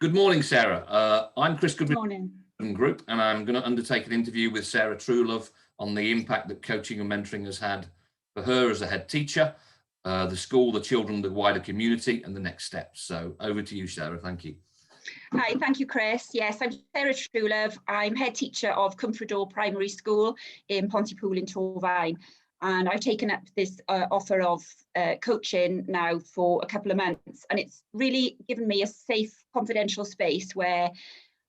Good morning, Sarah. I'm Chris Good morning. Group, and I'm going to undertake an interview with Sarah Truelove on the impact that coaching and mentoring has had for her as a head teacher, the school, the children, the wider community, and the next steps. So over to you, Sarah. Thank you. Hi, thank you, Chris. Yes, I'm Sarah Truelove. I'm head teacher of Cwmffredor Primary School in Pontypool in Torfaen. And I've taken up this offer of coaching now for a couple of months. And it's really given me a safe, confidential space where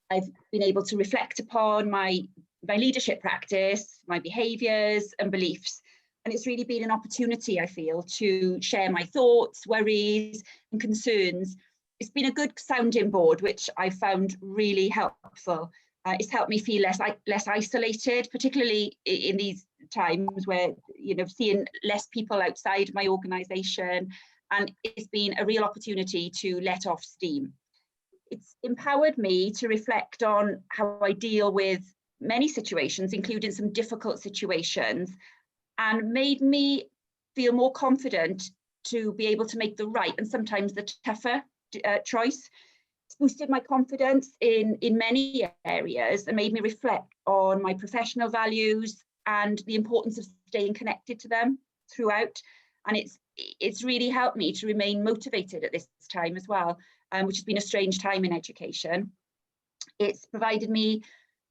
I've been able to reflect upon my leadership practice, my behaviours and beliefs. And it's really been an opportunity, I feel, to share my thoughts, worries and concerns. It's been a good sounding board, which I found really helpful. It's helped me feel less isolated, particularly in these times where, seeing less people outside my organisation, and it's been a real opportunity to let off steam. It's empowered me to reflect on how I deal with many situations, including some difficult situations, and made me feel more confident to be able to make the right and sometimes the tougher choice. It's boosted my confidence in many areas and made me reflect on my professional values and the importance of staying connected to them throughout. And it's really helped me to remain motivated at this time as well, which has been a strange time in education. It's provided me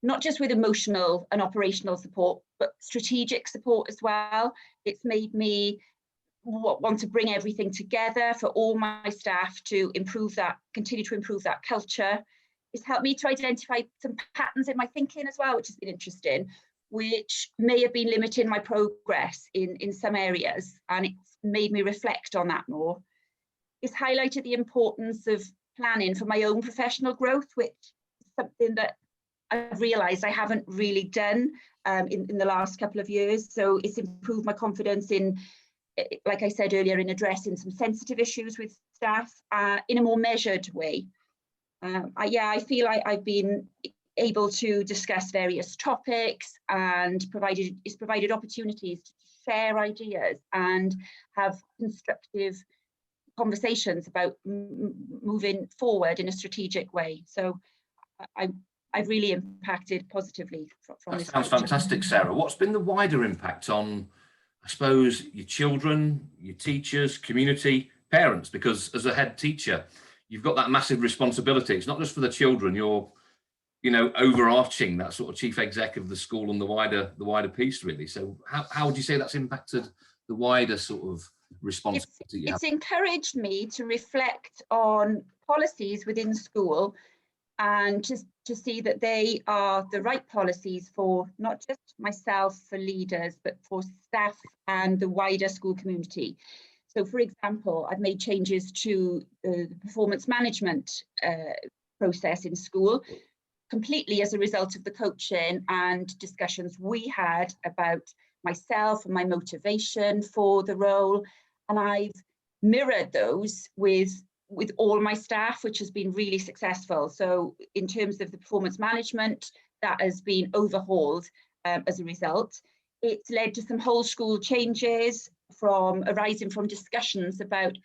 not just with emotional and operational support, but strategic support as well. It's made me want to bring everything together for all my staff to continue to improve that culture. It's helped me to identify some patterns in my thinking as well, which has been interesting, which may have been limiting my progress in some areas, and it's made me reflect on that more. It's highlighted the importance of planning for my own professional growth, which is something that I've realised I haven't really done in the last couple of years. So it's improved my confidence in, like I said earlier, in addressing some sensitive issues with staff in a more measured way. I feel I've been able to discuss various topics and it's provided opportunities to share ideas and have constructive conversations about moving forward in a strategic way. So I've really impacted positively from this. Sounds fantastic, Sarah. What's been the wider impact on, I suppose, your children, your teachers, community, parents? Because as a head teacher, you've got that massive responsibility. It's not just for the children. You're, overarching that sort of chief exec of the school and the wider piece, really. So how would you say that's impacted the wider sort of responsibility? It's encouraged me to reflect on policies within school and to see that they are the right policies for not just myself, for leaders, but for staff and the wider school community. So, for example, I've made changes to the performance management process in school, completely as a result of the coaching and discussions we had about myself and my motivation for the role. And I've mirrored those with all my staff, which has been really successful. So in terms of the performance management, that has been overhauled as a result. It's led to some whole school changes arising from discussions about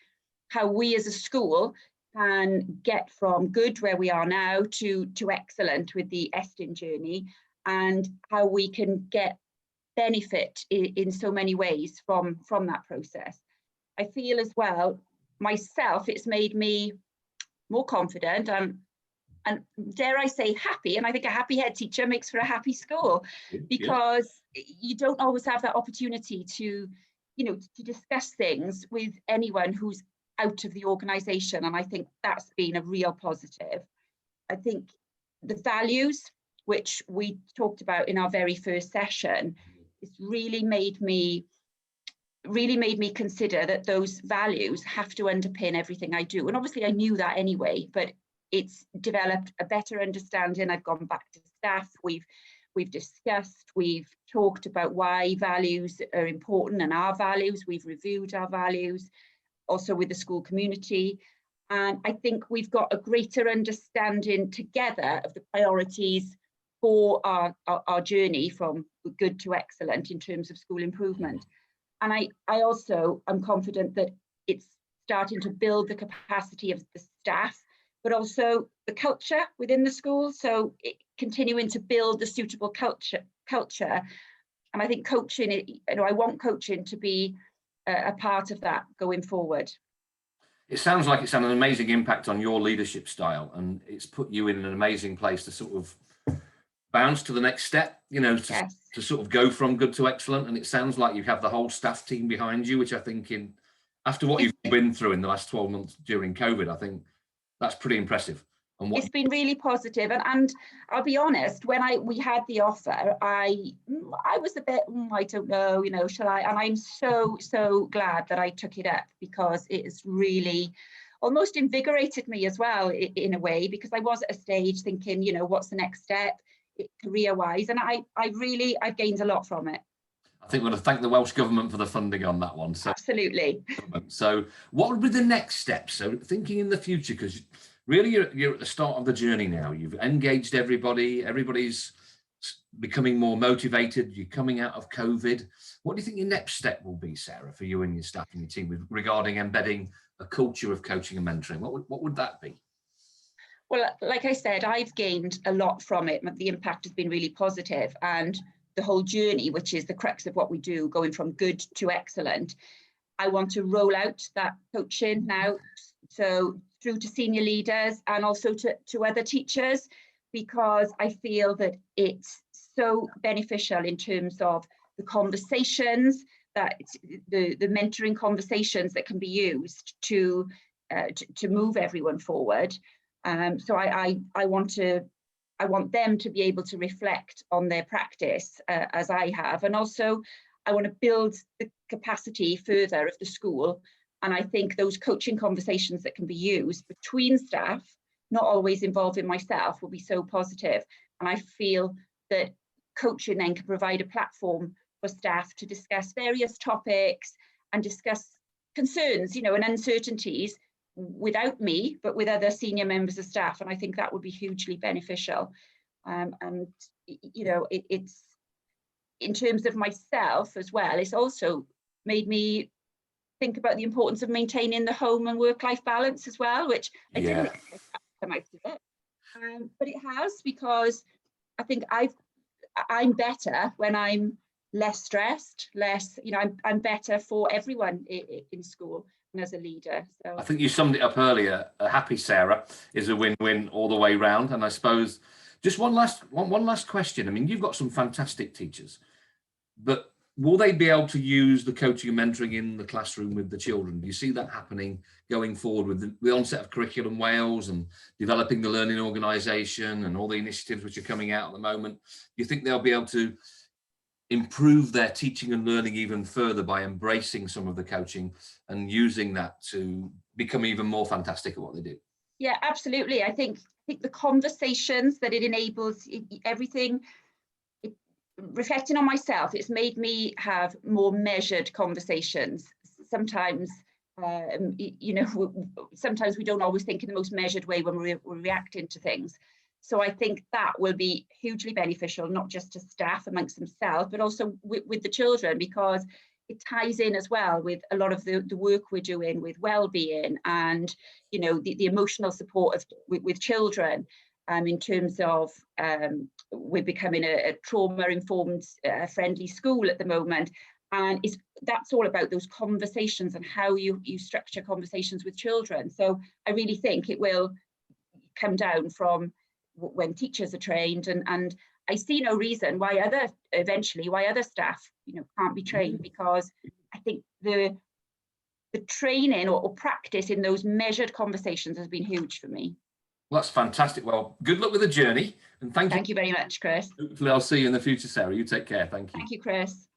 how we as a school can get from good, where we are now, to excellent with the Estin journey, and how we can get benefit in so many ways from that process. I feel as well, myself, it's made me more confident and dare I say happy, and I think a happy head teacher makes for a happy school, because you don't always have that opportunity to discuss things with anyone who's out of the organisation, and I think that's been a real positive. I think the values, which we talked about in our very first session, it's really made me consider that those values have to underpin everything I do. And obviously I knew that anyway, but it's developed a better understanding. I've gone back to staff, we've discussed, we've talked about why values are important and our values, we've reviewed our values, also with the school community. And I think we've got a greater understanding together of the priorities for our journey from good to excellent in terms of school improvement. And I also am confident that it's starting to build the capacity of the staff but also the culture within the school. So continuing to build the suitable culture. And I think coaching, I want coaching to be a part of that going forward. It sounds like it's had an amazing impact on your leadership style, and it's put you in an amazing place to sort of bounce to the next step, to sort of go from good to excellent. And it sounds like you have the whole staff team behind you, which I think after what you've been through in the last 12 months during COVID, I think that's pretty impressive. And it's been really positive. And I'll be honest, when we had the offer, I was a bit, I don't know, shall I? And I'm so glad that I took it up, because it has really almost invigorated me as well in a way, because I was at a stage thinking, what's the next step career-wise? And I've gained a lot from it. I think we're going to thank the Welsh Government for the funding on that one. So, absolutely. So what would be the next steps? So thinking in the future, because really you're at the start of the journey now. You've engaged everybody. Everybody's becoming more motivated. You're coming out of COVID. What do you think your next step will be, Sarah, for you and your staff and your team regarding embedding a culture of coaching and mentoring? What would that be? Well, like I said, I've gained a lot from it. The impact has been really positive, and the whole journey, which is the crux of what we do, going from good to excellent. I want to roll out that coaching now, so through to senior leaders and also to other teachers, because I feel that it's so beneficial in terms of the conversations, that the mentoring conversations that can be used to move everyone forward. So I want them to be able to reflect on their practice as I have, and also I want to build the capacity further of the school. And I think those coaching conversations that can be used between staff, not always involving myself, will be so positive. And I feel that coaching then can provide a platform for staff to discuss various topics and discuss concerns, and uncertainties without me, but with other senior members of staff. And I think that would be hugely beneficial. And it's, in terms of myself as well, it's also made me think about the importance of maintaining the home and work-life balance as well, which I didn't expect to come out of it. But it has, because I think I'm better when I'm less stressed, I'm better for everyone in school and as a leader. So I think you summed it up earlier. A happy Sarah is a win-win all the way round. And I suppose just one last question. I mean, you've got some fantastic teachers, but will they be able to use the coaching and mentoring in the classroom with the children? Do you see that happening going forward with the onset of Curriculum Wales and developing the learning organisation and all the initiatives which are coming out at the moment? Do you think they'll be able to improve their teaching and learning even further by embracing some of the coaching and using that to become even more fantastic at what they do? Yeah, absolutely. I think the conversations that it enables, everything, reflecting on myself, it's made me have more measured conversations. Sometimes, sometimes we don't always think in the most measured way when we're reacting to things. So I think that will be hugely beneficial, not just to staff amongst themselves, but also with the children, because it ties in as well with a lot of the work we're doing with well-being and, the emotional support with children. In terms of we're becoming a trauma-informed, friendly school at the moment. And that's all about those conversations and how you structure conversations with children. So I really think it will come down from when teachers are trained, and I see no reason why other staff can't be trained, because I think the training or practice in those measured conversations has been huge for me. Well, that's fantastic. Well, good luck with the journey, and thank you. Thank you very much, Chris. Hopefully I'll see you in the future, Sarah. You take care. Thank you. Thank you, Chris.